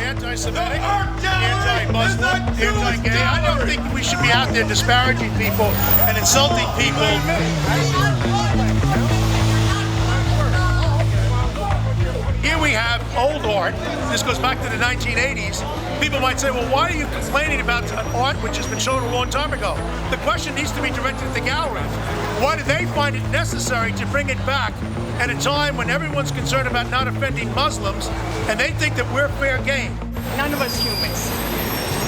Anti-Semitic, anti-Muslim, anti-gay. I don't think we should be out there disparaging people and insulting people. Here we have old art. This goes back to the 1980s. People might say, well, why are you complaining about an art which has been shown a long time ago? The question needs to be directed at the gallery. Why do they find it necessary to bring it back at a time when everyone's concerned about not offending Muslims, and they think that we're fair game? None of us humans,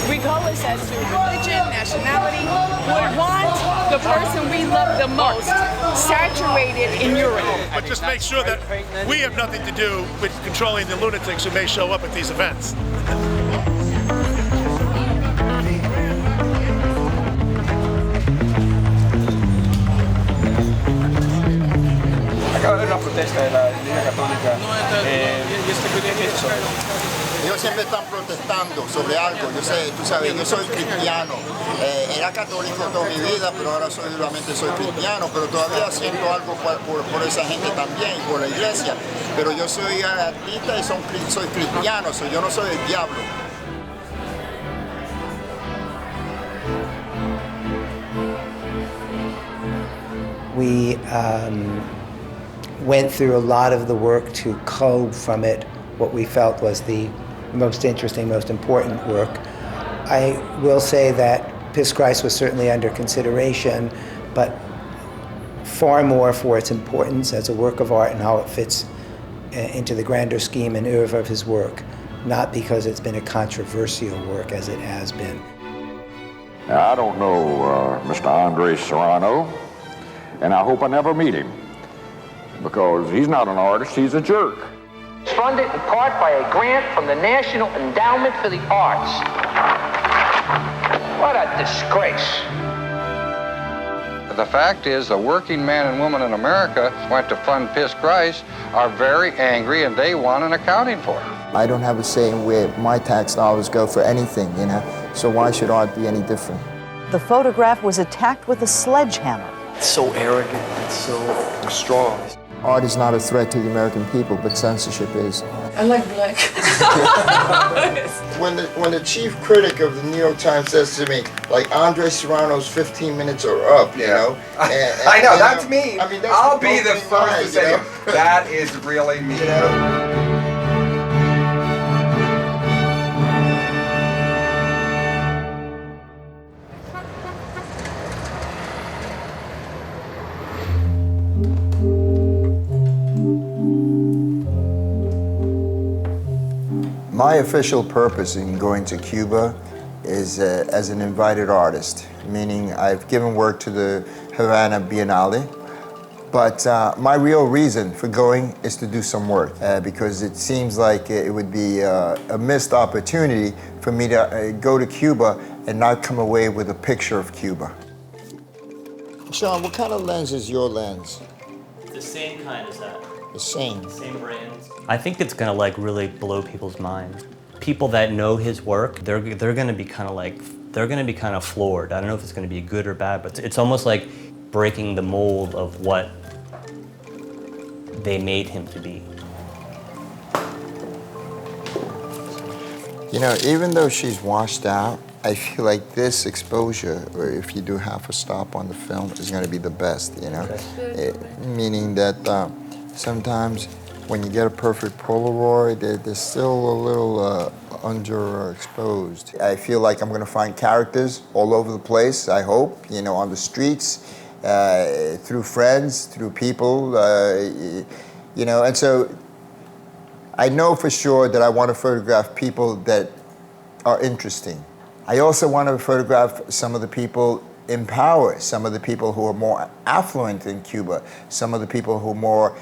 regardless as to religion, nationality, would want the person we love the most saturated in urine. But just make sure that we have nothing to do with controlling the lunatics who may show up at these events. Acaba de haber una protesta de la Iglesia Católica y este eso. Ellos siempre están protestando sobre algo. Yo sé, tú sabes, yo soy cristiano. Era católico toda mi vida, pero ahora solamente soy cristiano. Pero todavía siento algo por esa gente también y por la iglesia. Pero yo soy artista y soy cristiano, yo no soy el diablo. We went through a lot of the work to cull from it what we felt was the most interesting, most important work. I will say that Piss Christ was certainly under consideration, but far more for its importance as a work of art and how it fits into the grander scheme and oeuvre of his work, not because it's been a controversial work as it has been. Now, I don't know Mr. Andre Serrano, and I hope I never meet him, because he's not an artist, he's a jerk. It's funded in part by a grant from the National Endowment for the Arts. What a disgrace. The fact is, the working man and woman in America went to fund Piss Christ are very angry and they want an accounting for it. I don't have a say in where my tax dollars go for anything, you know, so why should art be any different? The photograph was attacked with a sledgehammer. It's so arrogant, it's so strong. Art is not a threat to the American people, but censorship is. I like black. When the chief critic of the New York Times says to me, like, Andre Serrano's 15 minutes are up, you know. I know, that's me. I mean, that's I'll be the first to say, that is really me. You know? My official purpose in going to Cuba is as an invited artist, meaning I've given work to the Havana Biennale, but my real reason for going is to do some work because it seems like it would be a missed opportunity for me to go to Cuba and not come away with a picture of Cuba. Sean, what kind of lens is your lens? The same kind as that. The same? Same brand. I think it's gonna like really blow people's minds. People that know his work, they're gonna be kind of floored. I don't know if it's gonna be good or bad, but it's almost like breaking the mold of what they made him to be. You know, even though she's washed out, I feel like this exposure, or if you do half a stop on the film, is going to be the best, you know? Meaning that sometimes when you get a perfect Polaroid, they're still a little underexposed. I feel like I'm going to find characters all over the place, I hope, you know, on the streets, through friends, through people, you know, and so I know for sure that I want to photograph people that are interesting. I also want to photograph some of the people in power, some of the people who are more affluent in Cuba, some of the people who are more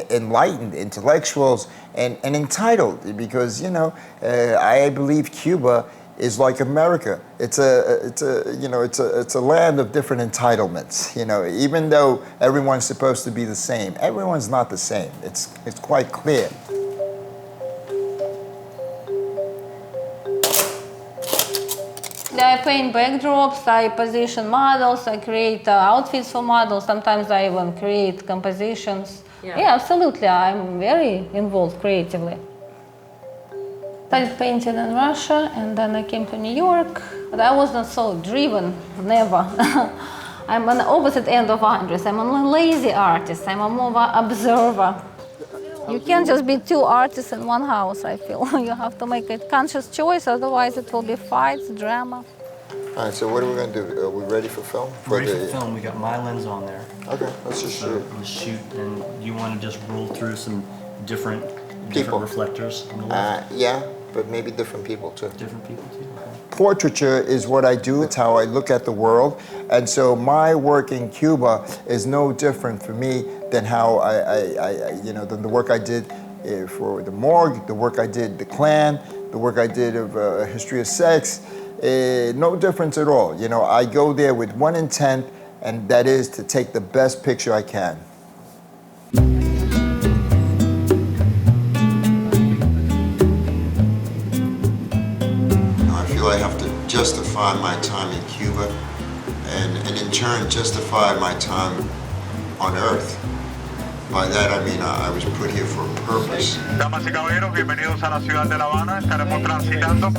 enlightened, intellectuals, and entitled, because, you know, I believe Cuba is like America. It's a land of different entitlements. You know, even though everyone's supposed to be the same, everyone's not the same. It's quite clear. I paint backdrops, I position models, I create outfits for models, sometimes I even create compositions. Yeah, absolutely, I'm very involved creatively. painted in Russia, and then I came to New York. But I was not so driven, never. I'm on the opposite end of Andres. I'm a lazy artist. I'm a more observer. You can't just be two artists in one house, I feel. You have to make a conscious choice, otherwise it will be fights, drama. All right, so what are we going to do? Are we ready for film? Ready for film. We got my lens on there. Okay, let's just shoot. Let's shoot, and you want to just roll through some different reflectors on the left? Yeah, but maybe different people too. Different people too. Portraiture is what I do. It's how I look at the world. And so my work in Cuba is no different for me than how than the work I did for the morgue, the work I did the Klan, the work I did of A History of Sex. No difference at all. You know, I go there with one intent, and that is to take the best picture I can. I have to justify my time in Cuba and in turn justify my time on Earth. By that I mean I was put here for a purpose. Damas y caballeros, bienvenidos a la ciudad de La Habana. Estaremos transitando.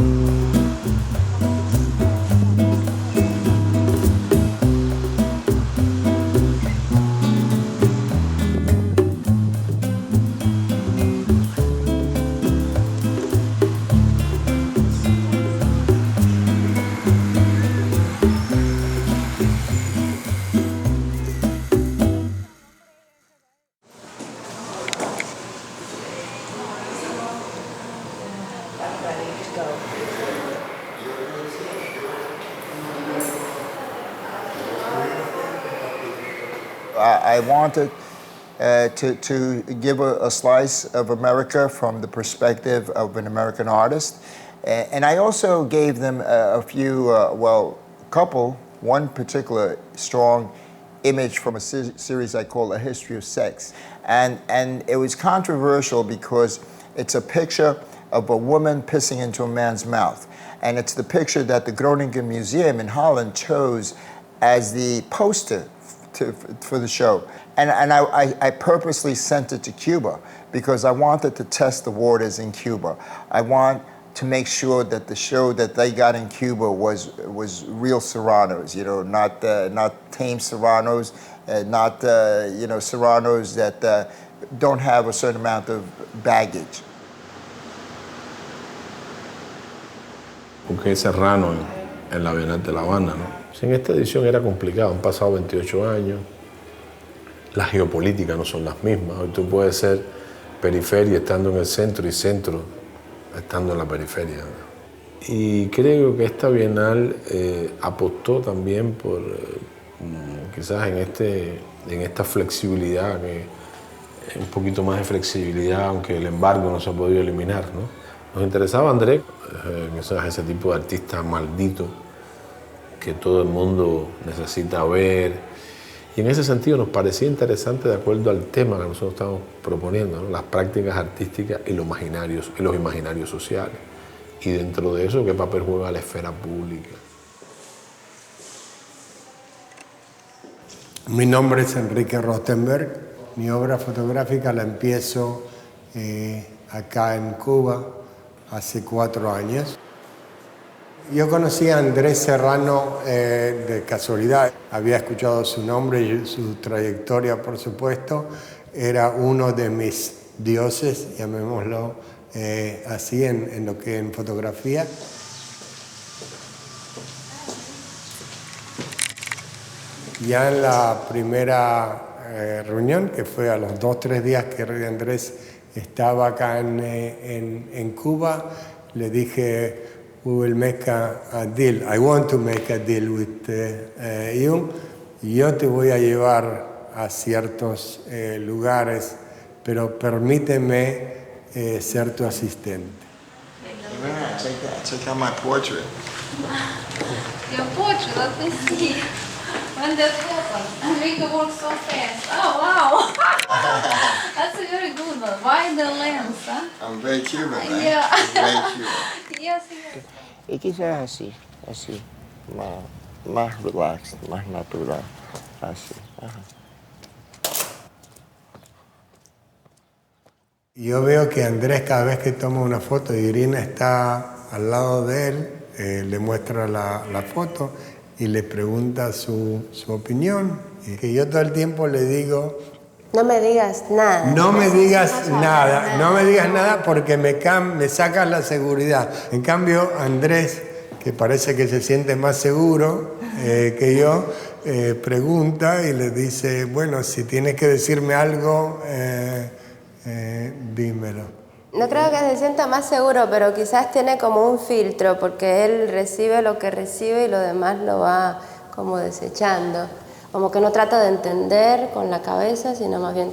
I wanted to give a slice of America from the perspective of an American artist. And I also gave them a few, one particular strong image from a series I call A History of Sex. And it was controversial because it's a picture of a woman pissing into a man's mouth. And it's the picture that the Groningen Museum in Holland chose as the poster for the show. And I purposely sent it to Cuba because I wanted to test the waters in Cuba. I want to make sure that the show that they got in Cuba was real Serranos, you know, not tame Serranos, not Serranos that don't have a certain amount of baggage. Busqué Serrano en la Bienal de La Habana, ¿no? En esta edición era complicado, han pasado 28 años, las geopolíticas no son las mismas. Hoy tú puedes ser periferia estando en el centro y centro estando en la periferia. Y creo que esta Bienal apostó también por quizás en esta flexibilidad, un poquito más de flexibilidad, aunque el embargo no se ha podido eliminar, ¿no? Nos interesaba Andrés, ese tipo de artista maldito que todo el mundo necesita ver. Y en ese sentido nos parecía interesante de acuerdo al tema que nosotros estamos proponiendo, ¿no? Las prácticas artísticas y los imaginarios sociales. Y dentro de eso, ¿qué papel juega la esfera pública? Mi nombre es Enrique Rostenberg. Mi obra fotográfica la empiezo acá en Cuba hace 4 años. Yo conocí a Andrés Serrano de casualidad. Había escuchado su nombre y su trayectoria, por supuesto. Era uno de mis dioses, llamémoslo así, en fotografía. Ya en la primera reunión, que fue a los 2 o 3 días que Andrés estaba acá en Cuba, le dije, we will make a deal. I want to make a deal with you. Yo te voy a llevar a ciertos lugares, pero permíteme ser tu asistente. Yeah, check out my portrait. Your portrait, let me see. When that happened, I make the work so fast. Oh, wow. That's a very good one. Why the lens, huh? I'm very Cuban, man. Yeah. I'm very Cuban. Yes, yes. Y quizás así, más relaxed, más natural, así. Ajá. Yo veo que Andrés, cada vez que toma una foto y Irina está al lado de él, le muestra la foto y le pregunta su opinión. Y que yo todo el tiempo le digo... No me digas nada. No me digas nada, no me digas nada porque me sacas la seguridad. En cambio, Andrés, que parece que se siente más seguro que yo, pregunta y le dice, bueno, si tienes que decirme algo, dímelo. No creo que se sienta más seguro, pero quizás tiene como un filtro, porque él recibe lo que recibe y lo demás lo va como desechando. Como que no trata de entender con la cabeza, sino más bien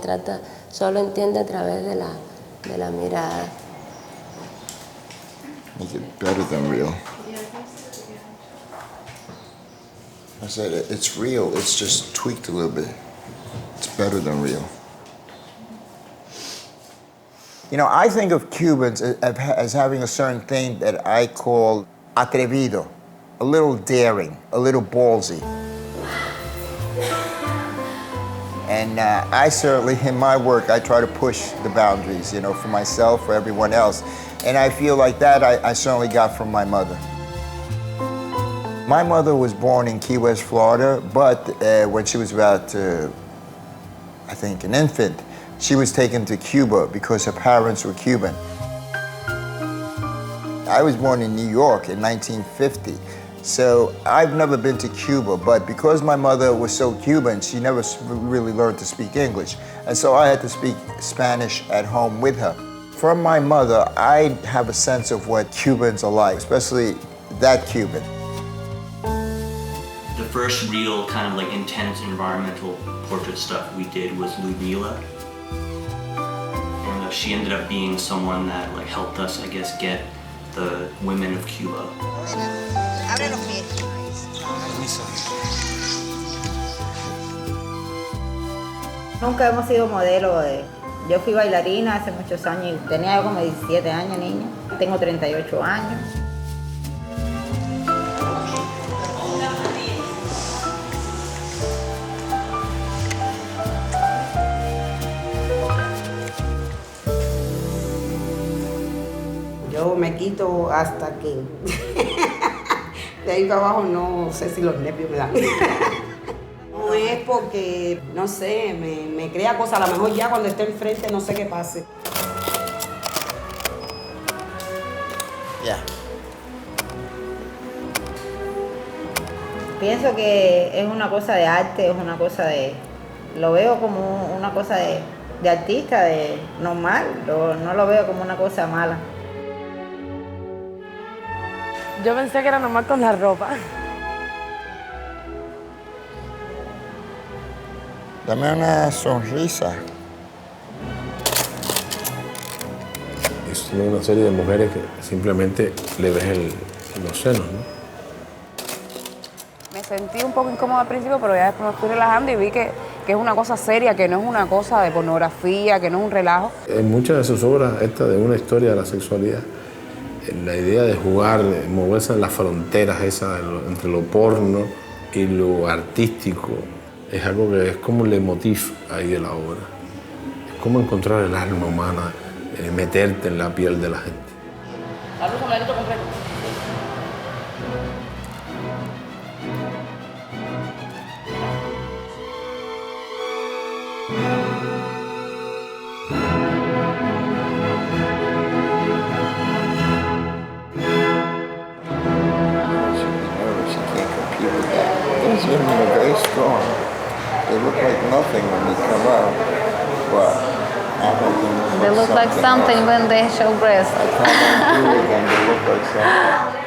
solo entiende a través de la mirada. Make it better than real. I said it's real, it's just tweaked a little bit. It's better than real. You know, I think of Cubans as having a certain thing that I call atrevido, a little daring, a little ballsy. And I certainly, in my work, I try to push the boundaries, you know, for myself, for everyone else. And I feel like that I certainly got from my mother. My mother was born in Key West, Florida, but when she was about, I think, an infant, she was taken to Cuba because her parents were Cuban. I was born in New York in 1950. So I've never been to Cuba, but because my mother was so Cuban, she never really learned to speak English. And so I had to speak Spanish at home with her. From my mother, I have a sense of what Cubans are like, especially that Cuban. The first real kind of like intense environmental portrait stuff we did was LUDMILA. And she ended up being someone that like helped us, I guess, get the women of Cuba. Abre los pies. Nunca hemos sido modelo. Yo fui bailarina hace muchos años, tenía como 17 años, niña. Tengo 38 años. Yo me quito hasta que de ahí para abajo no sé si los nervios me dan. No es porque, no sé, me crea cosas. A lo mejor ya cuando esté enfrente no sé qué pase. Yeah. Pienso que es una cosa de arte, es una cosa de... Lo veo como una cosa de artista, de normal. No lo veo como una cosa mala. Yo pensé que era normal con la ropa. Dame una sonrisa. Es una serie de mujeres que simplemente le ves los senos, ¿no? Me sentí un poco incómoda al principio, pero ya después me fui relajando y vi que es una cosa seria, que no es una cosa de pornografía, que no es un relajo. En muchas de sus obras, esta de una historia de la sexualidad, la idea de jugar, de moverse en las fronteras esas entre lo porno y lo artístico, es algo que es como un leitmotiv ahí de la obra. Es como encontrar el alma humana, meterte en la piel de la gente. Salud con el dedito completo. Those women are very strong. They look like nothing when they come out, but I think They look like something when they show breast. I can't do it, and they look like something.